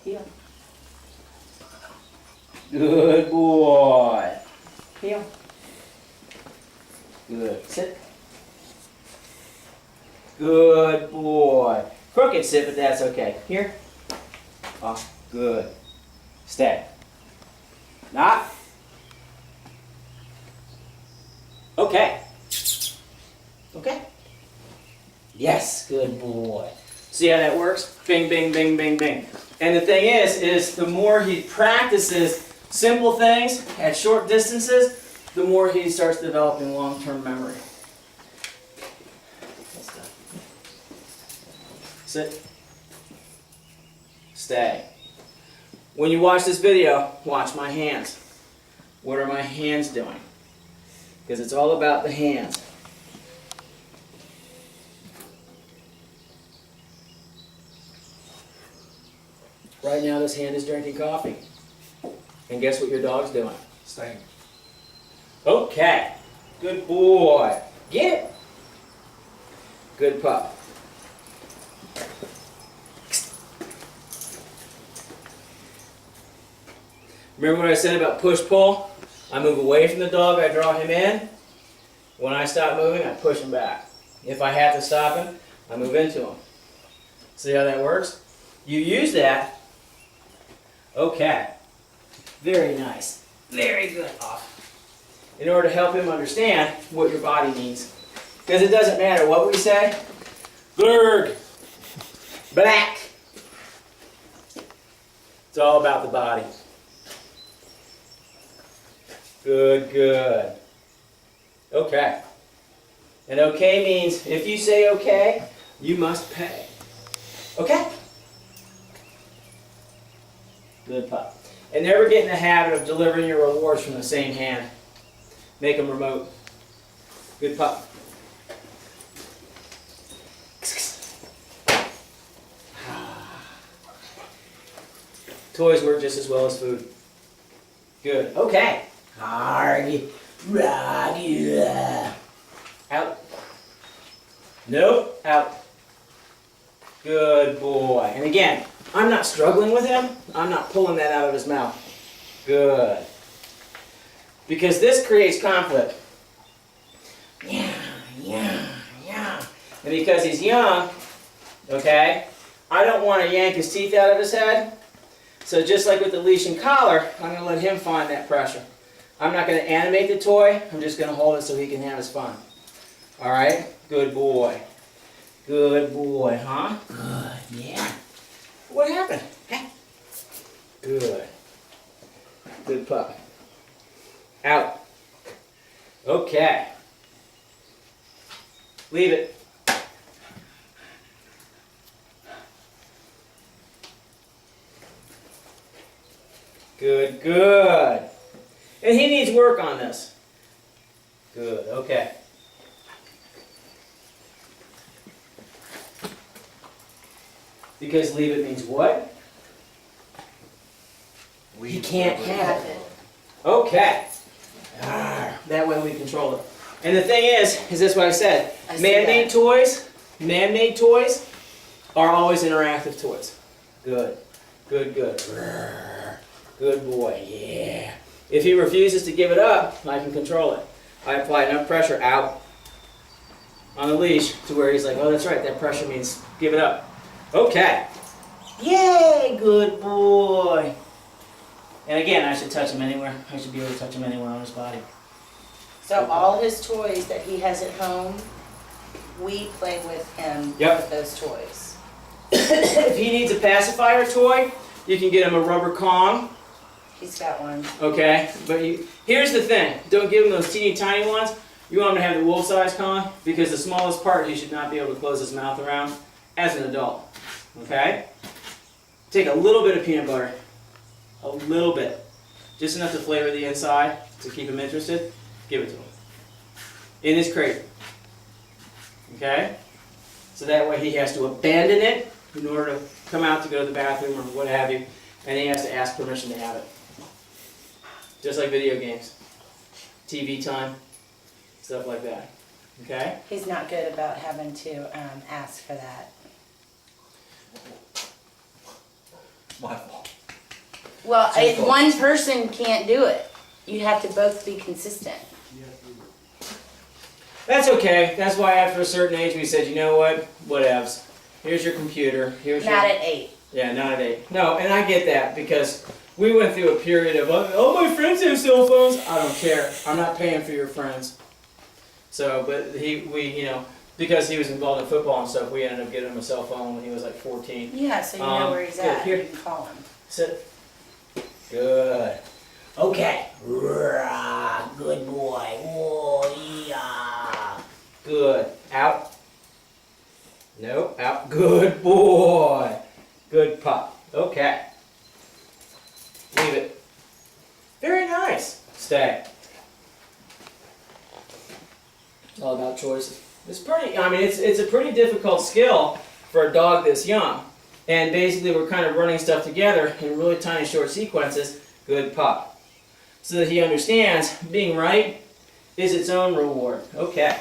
Heel. Good boy. Heel. Good. Sit. Good boy. Crooked sit, but that's okay. Here. Off. Good. Stay. Not. Okay. Okay. Yes, good boy. See how that works? Bing, bing, bing, bing, bing. And the thing is the more he practices simple things at short distances, the more he starts developing long-term memory. Sit. Stay. When you watch this video, watch my hands. What are my hands doing? Because it's all about the hands. Right now this hand is drinking coffee. And guess what your dog's doing? Staying. Okay. Good boy. Get it. Good pup. Remember what I said about push-pull? I move away from the dog, I draw him in. When I stop moving, I push him back. If I have to stop him, I move into him. See how that works? You use that. Okay. Very nice. Very good. Off. In order to help him understand what your body needs. Because it doesn't matter what we say. Glurg. Black. It's all about the body. Good, good. Okay. And okay means if you say okay, you must pay. Okay? Good pup. And never get in the habit of delivering your rewards from the same hand. Make them remote. Good pup. Toys work just as well as food. Good. Okay. Hardy. Rocky. Out. Nope. Out. Good boy. And again, I'm not struggling with him. I'm not pulling that out of his mouth. Good. Because this creates conflict. Yeah, yeah, yeah. And because he's young, okay, I don't want to yank his teeth out of his head. So just like with the leash and collar, I'm going to let him find that pressure. I'm not going to animate the toy. I'm just going to hold it so he can have his fun. All right? Good boy. Good boy, huh? Good, yeah. What happened? Hey. Good. Good pup. Out. Okay. Leave it. Good, good. And he needs work on this. Good, okay. Because leave it means what? He can't have it. Okay. That way we control it. And the thing is that's what I said. Man-made toys are always interactive toys. Good. Good, good. Good boy, yeah. If he refuses to give it up, I can control it. I apply enough pressure out on the leash to where he's like, oh, that's right, that pressure means give it up. Okay. Yay, good boy. And again, I should touch him anywhere. I should be able to touch him anywhere on his body. So all his toys that he has at home, we play with him with those toys. If he needs a pacifier toy, you can get him a rubber Kong. He's got one. Okay, but here's the thing. Don't give him those teeny tiny ones. You want him to have the wolf-size Kong because the smallest part he should not be able to close his mouth around as an adult. Okay? Take a little bit of peanut butter. A little bit. Just enough to flavor the inside to keep him interested. Give it to him. In his crate. Okay? So that way he has to abandon it in order to come out to go to the bathroom or what have you, and he has to ask permission to have it. Just like video games. TV time. Stuff like that. Okay? He's not good about having to ask for that. My fault. Well, Simple. one person can't do it. You have to both be consistent. That's okay. That's why after a certain age we said, you know what? Whatevs. Here's your computer. Here's Not your... at 8. Yeah, not at 8. No, and I get that because we went through a period of, oh, my friends have cell phones. I don't care. I'm not paying for your friends. So, but because he was involved in football and stuff, we ended up getting him a cell phone when he was like 14. Yeah, so you know where he's good. at. Here. You can call him. Sit. Good. Okay. Good boy. Oh, yeah. Good. Out. Nope. Out. Good boy. Good pup. Okay. Leave it. Very nice. Stay. It's all about choices. It's pretty, I mean, it's a pretty difficult skill for a dog this young. And basically we're kind of running stuff together in really tiny short sequences. Good pup. So that he understands being right is its own reward. Okay.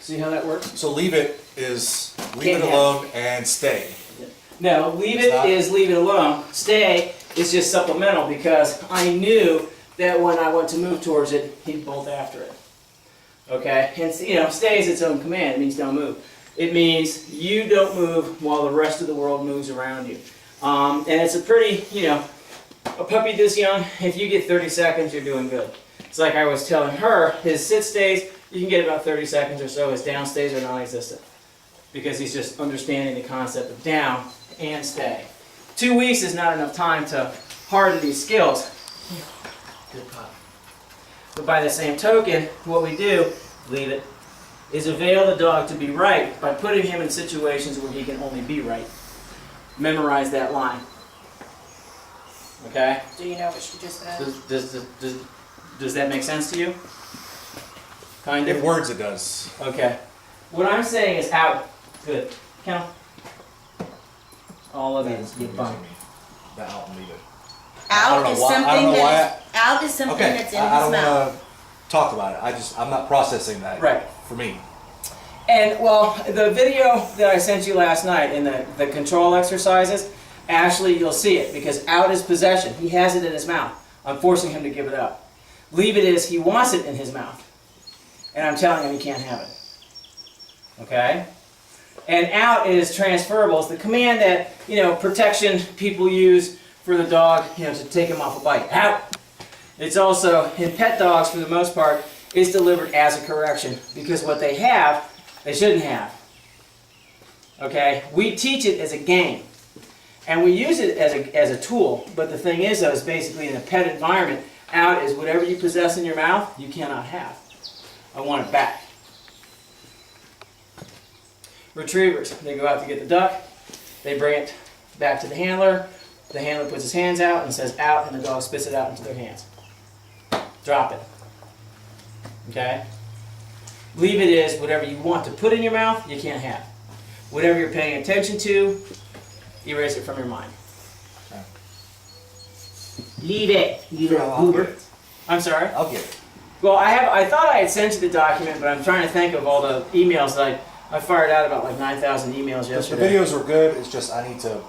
See how that works? So leave it is leave Can't it have alone and stay. No, leave it Stop. is leave it alone. Stay is just supplemental because I knew that when I went to move towards it, he'd bolt after it. Okay? And stay is its own command. It means don't move. It means you don't move while the rest of the world moves around you. And it's a pretty, a puppy this young, if you get 30 seconds, you're doing good. It's like I was telling her, his sit stays, you can get about 30 seconds or so. His down stays are non-existent because he's just understanding the concept of down and stay. 2 weeks is not enough time to harden these skills. Good pup. But by the same token, what we do, leave it, is avail the dog to be right by putting him in situations where he can only be right. Memorize that line. Okay? Do you know what she just said? Does that make sense to you? Kind of? In words it does. Okay. What I'm saying is out. Good. Kennel. All of it is get bumped. That out and leave it. Out is something out is something Okay, that's in I his don't mouth. want to talk about it. I'm not processing that. Right. For me. And, well, the video that I sent you last night in the control exercises, actually you'll see it because out is possession. He has it in his mouth. I'm forcing him to give it up. Leave it is he wants it in his mouth. And I'm telling him he can't have it. Okay? And out is transferable. It's the command that, protection people use for the dog, to take him off a bite. Out! It's also, in pet dogs for the most part, is delivered as a correction because what they have, they shouldn't have. Okay? We teach it as a game. And we use it as a tool. But the thing is, though, is basically in a pet environment, out is whatever you possess in your mouth, you cannot have. I want it back. Retrievers, they go out to get the duck, they bring it back to the handler puts his hands out and says out, and the dog spits it out into their hands. Drop it. Okay? Leave it is whatever you want to put in your mouth, you can't have. Whatever you're paying attention to, erase it from your mind. Okay. Leave it, you little I'll goober. get it. I'm sorry? I'll get it. Well, I thought I had sent you the document, but I'm trying to think of all the emails that I fired out about like 9,000 emails The yesterday. videos were good. It's just I need to.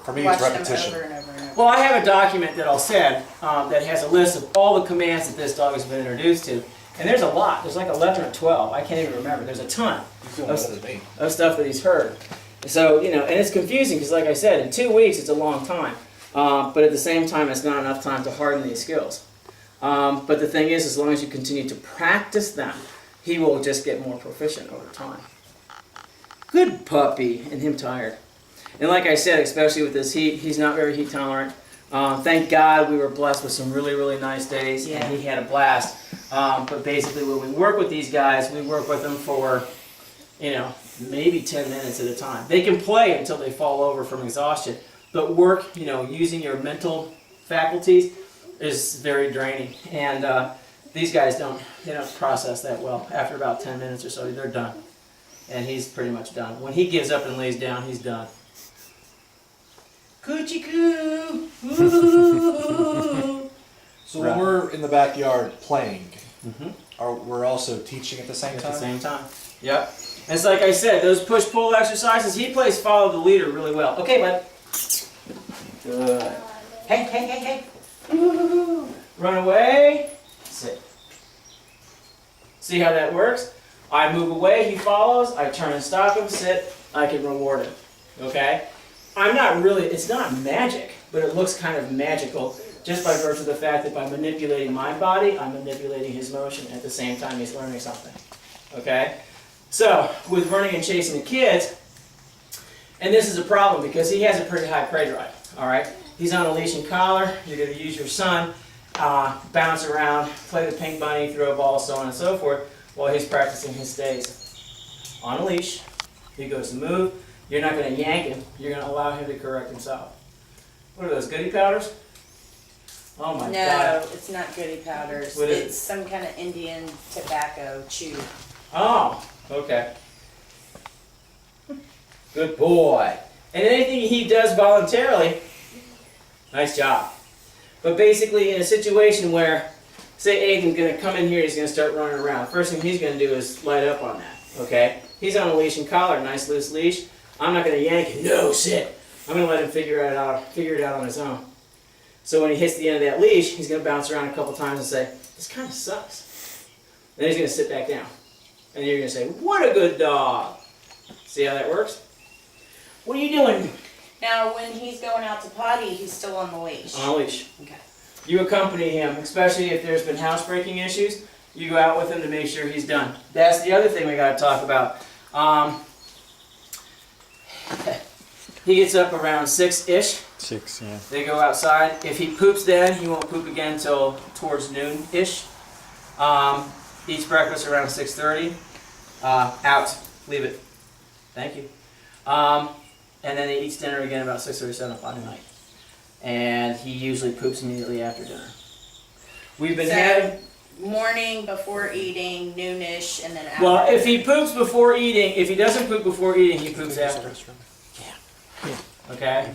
For me, Watch it's them repetition. over and over and over. Well, I have a document that I'll send that has a list of all the commands that this dog has been introduced to. And there's a lot. There's like 11 or 12. I can't even remember. There's a ton You feel better than me. of stuff that he's heard. So, and it's confusing because like I said, in 2 weeks it's a long time. But at the same time, it's not enough time to harden these skills. But the thing is, as long as you continue to practice them, he will just get more proficient over time. Good puppy, and him tired. And like I said, especially with this heat, he's not very heat tolerant. Thank God we were blessed with some really, really nice days, and he had a blast. But basically when we work with these guys, we work with them for, maybe 10 minutes at a time. They can play until they fall over from exhaustion, but work, using your mental faculties is very draining. And these guys don't process that well. After about 10 minutes or so, they're done. And he's pretty much done. When he gives up and lays down, he's done. Coochie coo! So when we're in the backyard playing, Mm-hmm. we're also teaching at the same At time? the same time. Yep. It's like I said, those push-pull exercises, he plays follow the leader really well. Okay, bud. Good. Hey, hey, hey, hey. Ooh. Run away. Sit. See how that works? I move away, he follows, I turn and stop him, sit, I can reward him. Okay? I'm not really, it's not magic, but it looks kind of magical just by virtue of the fact that by manipulating my body, I'm manipulating his motion at the same time he's learning something. Okay? So, with running and chasing the kids, and this is a problem because he has a pretty high prey drive. Alright? He's on a leash and collar, you're going to use your son, bounce around, play the pink bunny, throw a ball, so on and so forth, while he's practicing his stays. On a leash, he goes to move, you're not going to yank him, you're going to allow him to correct himself. What are those, goody powders? Oh my God. No, it's not goody powders. What is it? It's some kind of Indian tobacco chew. Oh, okay. Good boy. And anything he does voluntarily, nice job. But basically in a situation where, say Aiden's going to come in here, he's going to start running around. First thing he's going to do is light up on that, okay? He's on a leash and collar, nice loose leash. I'm not going to yank him, no, sit. I'm going to let him figure it out on his own. So when he hits the end of that leash, he's going to bounce around a couple times and say, this kind of sucks. Then he's going to sit back down. And you're going to say, what a good dog. See how that works? What are you doing? Now, when he's going out to potty, he's still on the leash. On a leash. Okay. You accompany him, especially if there's been housebreaking issues. You go out with him to make sure he's done. That's the other thing we got to talk about. He gets up around 6-ish. 6, yeah. They go outside. If he poops then, he won't poop again until towards noon-ish. Eats breakfast around 6:30. Out. Leave it. Thank you. And then he eats dinner again about 6:30, 7 o'clock at night. And he usually poops immediately after dinner. We've been having... Morning, before eating, noonish, and then after. Well, if he poops before eating, if he doesn't poop before eating, he poops after. Yeah. Okay?